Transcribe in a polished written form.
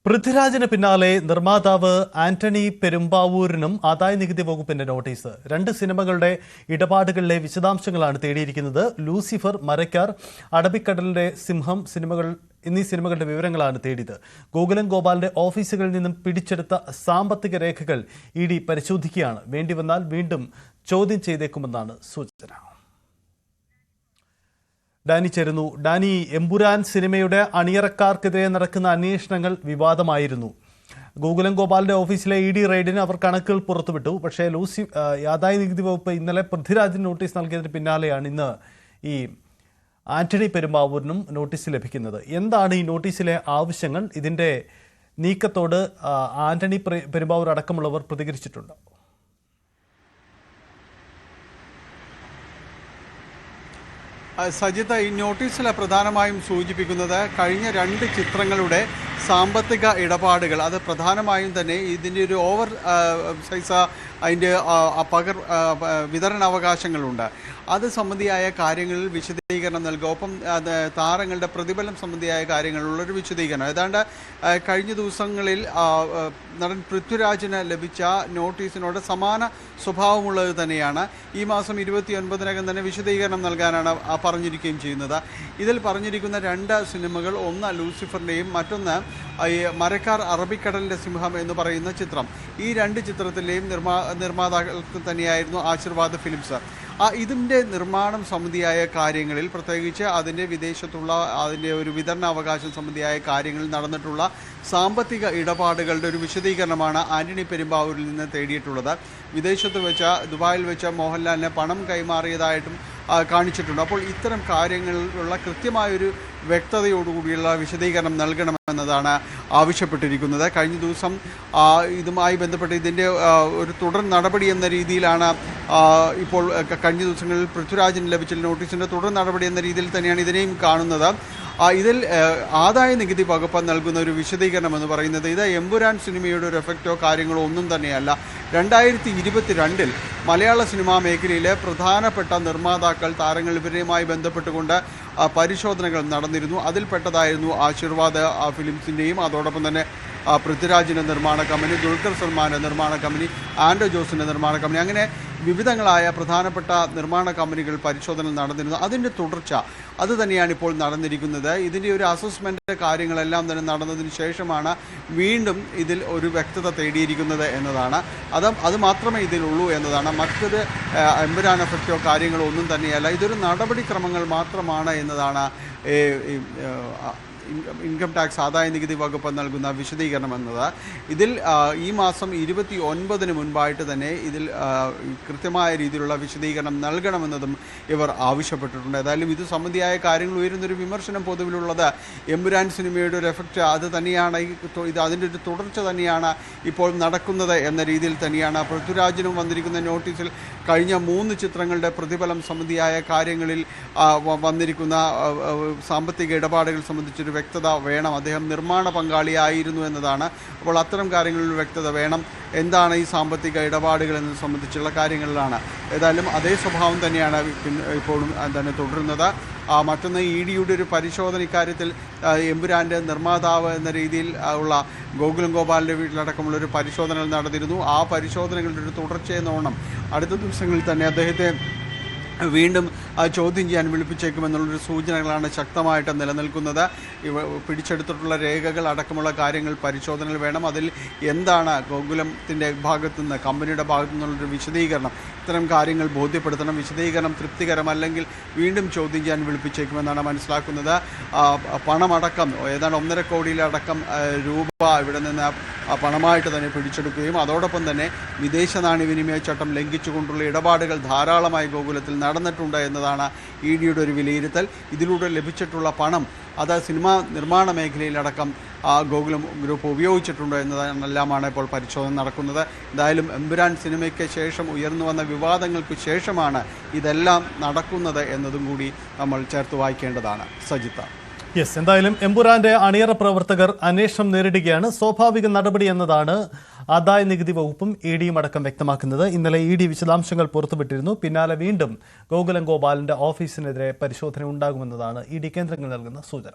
പൃഥ്വിരാജിന് പിന്നാലെ നിർമ്മാതാവ് ആന്റണി പെരുമ്പാവൂരിനും ആദായനികുതി വകുപ്പിന്റെ നോട്ടീസ്. 2 സിനിമകളുടെ ഇടപാടുകളിലെ വിശദാംശങ്ങളാണ് തേടിയിരിക്കുന്നത്. ലൂസിഫർ, മരക്കാർ, അറബിക്കടലിന്റെ സിംഹം എന്നീ സിനിമകളുടെ വിവരങ്ങളാണ് തേടിയത്. ഗോകുലം ഗോപാലിന്റെ ഓഫീസുകളിൽ നിന്നും പിടിച്ചെടുത്ത സാമ്പത്തിക രേഖകൾ ഇഡി പരിശോധിക്കുകയാണ്. വേണ്ടിവന്നാൽ വീണ്ടും ചോദ്യം ചെയ്തേക്കുമെന്നാണ് സൂചന. ഡാനി ചേരുന്നു. ഡാനി, എമ്പുരാൻ സിനിമയുടെ അണിയറക്കാർക്കെതിരെ നടക്കുന്ന അന്വേഷണങ്ങൾ വിവാദമായിരുന്നു. ഗോകുലം ഗോപാലിന്റെ ഓഫീസിലെ ഇഡി റെയ്ഡിന് അവർ കണക്കുകൾ പുറത്തുവിട്ടു. പക്ഷേ ആദായനികുതി വകുപ്പ് ഇന്നലെ പൃഥ്വിരാജിന് നോട്ടീസ് നൽകിയതിന് പിന്നാലെയാണ് ഇന്ന് ഈ ആന്റണി പെരുമ്പാവൂരിനും നോട്ടീസ് ലഭിക്കുന്നത്. എന്താണ് ഈ നോട്ടീസിലെ ആവശ്യങ്ങൾ? ഇതിന്റെ നീക്കത്തോട് ആന്റണി പെരുമ്പാവൂർ അടക്കമുള്ളവർ പ്രതികരിച്ചിട്ടുണ്ട്. സജിത്ത്, ഈ നോട്ടീസിൽ പ്രധാനമായും സൂചിപ്പിക്കുന്നത് കഴിഞ്ഞ 2 ചിത്രങ്ങളുടെ സാമ്പത്തിക ഇടപാടുകൾ, അത് പ്രധാനമായും തന്നെ ഇതിൻ്റെ ഒരു ഓവർ സൈസ് അതിൻ്റെ വിതരണാവകാശങ്ങളുണ്ട്. അത് സംബന്ധിയായ കാര്യങ്ങളിൽ വിശദീകരണം നൽകുക. ഒപ്പം താരങ്ങളുടെ പ്രതിഫലം സംബന്ധിയായ കാര്യങ്ങളിലുള്ളൊരു വിശദീകരണം. ഏതാണ്ട് കഴിഞ്ഞ ദിവസങ്ങളിൽ നടൻ പൃഥ്വിരാജിന് ലഭിച്ച നോട്ടീസിനോട് സമാന സ്വഭാവമുള്ളത് തന്നെയാണ്. ഈ മാസം 29-നകം തന്നെ വിശദീകരണം നൽകാനാണ് പറഞ്ഞിരിക്കുകയും ചെയ്യുന്നത്. ഇതിൽ പറഞ്ഞിരിക്കുന്ന 2 സിനിമകൾ, ഒന്ന് ലൂസിഫറിൻ്റെയും മറ്റൊന്ന് ഈ മരക്കാർ അറബിക്കടലിൻ്റെ സിംഹം എന്ന് പറയുന്ന ചിത്രം. ഈ 2 ചിത്രത്തിലെയും നിർമ്മാതാക്കൾക്ക് തന്നെയായിരുന്നു ആശീർവാദ് ഫിലിംസ്. ഇതിൻ്റെ നിർമ്മാണം സംബന്ധിയായ കാര്യങ്ങളിൽ, പ്രത്യേകിച്ച് അതിൻ്റെ വിദേശത്തുള്ള അതിൻ്റെ ഒരു വിതരണാവകാശം സംബന്ധിയായ കാര്യങ്ങളിൽ നടന്നിട്ടുള്ള സാമ്പത്തിക ഇടപാടുകളുടെ ഒരു വിശദീകരണമാണ് ആന്റണി പെരുമ്പാവൂരിൽ നിന്ന് തേടിയിട്ടുള്ളത്. വിദേശത്ത് വെച്ച്, ദുബായിൽ വെച്ച് മോഹൻലാലിന് പണം കൈമാറിയതായിട്ടും കാണിച്ചിട്ടുണ്ട്. അപ്പോൾ ഇത്തരം കാര്യങ്ങളിലുള്ള കൃത്യമായൊരു വ്യക്തതയോടുകൂടിയുള്ള വിശദീകരണം നൽകണമെന്നതാണ് ആവശ്യപ്പെട്ടിരിക്കുന്നത്. കഴിഞ്ഞ ദിവസം ഇതുമായി ബന്ധപ്പെട്ട് ഇതിൻ്റെ ഒരു തുടർ നടപടി എന്ന രീതിയിലാണ് ഇപ്പോൾ കഴിഞ്ഞ ദിവസങ്ങളിൽ പൃഥ്വിരാജിന് ലഭിച്ച നോട്ടീസിൻ്റെ തുടർ നടപടി എന്ന രീതിയിൽ തന്നെയാണ് ഇതിനെയും കാണുന്നത്. ഇതിൽ ആദായനികുതി വകുപ്പ് നൽകുന്ന ഒരു വിശദീകരണം എന്ന് പറയുന്നത്, ഇത് എമ്പുരാൻ സിനിമയുടെ ഒരു എഫക്റ്റോ കാര്യങ്ങളോ ഒന്നും തന്നെയല്ല. 2022-ൽ മലയാള സിനിമാ മേഖലയിലെ പ്രധാനപ്പെട്ട നിർമ്മാതാക്കൾ, താരങ്ങൾ ഇവരുമായി ബന്ധപ്പെട്ടുകൊണ്ട് പരിശോധനകൾ നടന്നിരുന്നു. അതിൽപ്പെട്ടതായിരുന്നു ആശീർവാദ് ഫിലിംസിൻ്റെയും അതോടൊപ്പം തന്നെ പൃഥ്വിരാജിൻ്റെ നിർമ്മാണ കമ്പനി, ദുൽഖർ സൽമാൻ്റെ നിർമ്മാണ കമ്പനി, ആൻഡ്രോ ജോസിൻ്റെ നിർമ്മാണ കമ്പനി, അങ്ങനെ വിവിധങ്ങളായ പ്രധാനപ്പെട്ട നിർമ്മാണ കമ്പനികൾ പരിശോധന നടന്നിരുന്നു. അതിൻ്റെ തുടർച്ച അത് തന്നെയാണ് ഇപ്പോൾ നടന്നിരിക്കുന്നത്. ഇതിൻ്റെ ഒരു അസസ്മെൻ്റ് കാര്യങ്ങളെല്ലാം തന്നെ നടന്നതിന് ശേഷമാണ് വീണ്ടും ഇതിൽ ഒരു വ്യക്തത തേടിയിരിക്കുന്നത് എന്നതാണ്. അത് മാത്രമേ ഇതിലുള്ളൂ എന്നതാണ്. മറ്റത് എമ്പുരാൻ എഫക്റ്റോ കാര്യങ്ങളോ ഒന്നും തന്നെയല്ല. ഇതൊരു നടപടിക്രമങ്ങൾ മാത്രമാണ് എന്നതാണ് ഇൻകം ടാക്സ് ആദായനികുതി വകുപ്പ് നൽകുന്ന വിശദീകരണം എന്നത്. ഇതിൽ ഈ മാസം 29-ന് മുൻപായിട്ട് തന്നെ ഇതിൽ കൃത്യമായ രീതിയിലുള്ള വിശദീകരണം നൽകണമെന്നതും ഇവർ ആവശ്യപ്പെട്ടിട്ടുണ്ട്. ഏതായാലും ഇത് സംബന്ധിയായ കാര്യങ്ങൾ ഉയരുന്നൊരു വിമർശനം പൊതുവിലുള്ളത് എമ്പുരാൻ സിനിമയുടെ ഒരു എഫക്റ്റ് അത് തന്നെയാണ്, അതിൻ്റെ ഒരു തുടർച്ച തന്നെയാണ് ഇപ്പോൾ നടക്കുന്നത് എന്ന രീതിയിൽ തന്നെയാണ്. പൃഥ്വിരാജിനും വന്നിരിക്കുന്ന നോട്ടീസിൽ കഴിഞ്ഞ 3 ചിത്രങ്ങളുടെ പ്രതിഫലം സംബന്ധിയായ കാര്യങ്ങളിൽ വന്നിരിക്കുന്ന സാമ്പത്തിക ഇടപാടുകൾ സംബന്ധിച്ചൊരു വ്യക്തത വേണം. അദ്ദേഹം നിർമ്മാണ പങ്കാളിയായിരുന്നു എന്നതാണ്. അപ്പോൾ അത്തരം കാര്യങ്ങളിൽ വ്യക്തത വേണം. എന്താണ് ഈ സാമ്പത്തിക ഇടപാടുകൾ എന്നത് സംബന്ധിച്ചുള്ള കാര്യങ്ങളിലാണ്. ഏതായാലും അതേ സ്വഭാവം തന്നെയാണ് ഇപ്പോഴും തന്നെ തുടരുന്നത്. മറ്റൊന്ന്, ഇഡിയുടെ ഒരു പരിശോധന ഇക്കാര്യത്തിൽ എമ്പുരാൻ്റെ നിർമ്മാതാവ് എന്ന രീതിയിൽ ഉള്ള ഗോകുലം ഗോപാലിൻ്റെ വീട്ടിലടക്കമുള്ളൊരു പരിശോധനകൾ നടന്നിരുന്നു. ആ പരിശോധനകളുടെ ഒരു തുടർച്ചയെന്നോണം അടുത്ത ദിവസങ്ങളിൽ തന്നെ അദ്ദേഹത്തെ വീണ്ടും ചോദ്യം ചെയ്യാൻ വിളിപ്പിച്ചേക്കുമെന്നുള്ളൊരു സൂചനകളാണ് ശക്തമായിട്ട് നിലനിൽക്കുന്നത്. പിടിച്ചെടുത്തിട്ടുള്ള രേഖകൾ അടക്കമുള്ള കാര്യങ്ങൾ പരിശോധനകൾ വേണം. അതിൽ എന്താണ് ഗോകുലത്തിൻ്റെ ഭാഗത്തുനിന്ന്, കമ്പനിയുടെ ഭാഗത്തു നിന്നുള്ളൊരു വിശദീകരണം, ഇത്തരം കാര്യങ്ങൾ ബോധ്യപ്പെടുത്തണം. വിശദീകരണം തൃപ്തികരമല്ലെങ്കിൽ വീണ്ടും ചോദ്യം ചെയ്യാൻ വിളിപ്പിച്ചേക്കുമെന്നാണ് മനസ്സിലാക്കുന്നത്. പണമടക്കം ഏതാണ്ട് 1.5 കോടിയിലടക്കം രൂപ ഇവിടെ നിന്ന് പണമായിട്ട് തന്നെ പിടിച്ചെടുക്കുകയും അതോടൊപ്പം തന്നെ വിദേശ നാണ്യവിനിമയ ചട്ടം ലംഘിച്ചുകൊണ്ടുള്ള ഇടപാടുകൾ ധാരാളമായി ഗോകുലത്തിൽ നടന്നിട്ടുണ്ട് എന്നതാണ് ഇഡിയുടെ ഒരു വിലയിരുത്തൽ. ഇതിലൂടെ ലഭിച്ചിട്ടുള്ള പണം അത് സിനിമാ നിർമ്മാണ മേഖലയിലടക്കം ഗോകുലം ഗ്രൂപ്പ് ഉപയോഗിച്ചിട്ടുണ്ടോ എന്നതെല്ലാമാണ് ഇപ്പോൾ പരിശോധന നടക്കുന്നത്. എന്തായാലും എമ്പുരാൻ സിനിമയ്ക്ക് ശേഷം ഉയർന്നു വന്ന വിവാദങ്ങൾക്ക് ശേഷമാണ് ഇതെല്ലാം നടക്കുന്നത് എന്നതും കൂടി നമ്മൾ ചേർത്ത് വായിക്കേണ്ടതാണ്. സജിത്ത. എന്തായാലും എമ്പുരാന്റെ അണിയറ പ്രവർത്തകർ അന്വേഷണം നേരിടുകയാണ്. സ്വാഭാവിക നടപടി എന്നതാണ് ആദായനികുതി വകുപ്പും ഇഡിയും അടക്കം വ്യക്തമാക്കുന്നത്. ഇന്നലെ ഇഡി വിശദാംശങ്ങൾ പുറത്തുവിട്ടിരുന്നു. പിന്നാലെ വീണ്ടും ഗോകുലം ഗോപാലിന്റെ ഓഫീസിനെതിരെ പരിശോധന ഉണ്ടാകുമെന്നതാണ് ഇഡി കേന്ദ്രങ്ങൾ നൽകുന്ന സൂചന.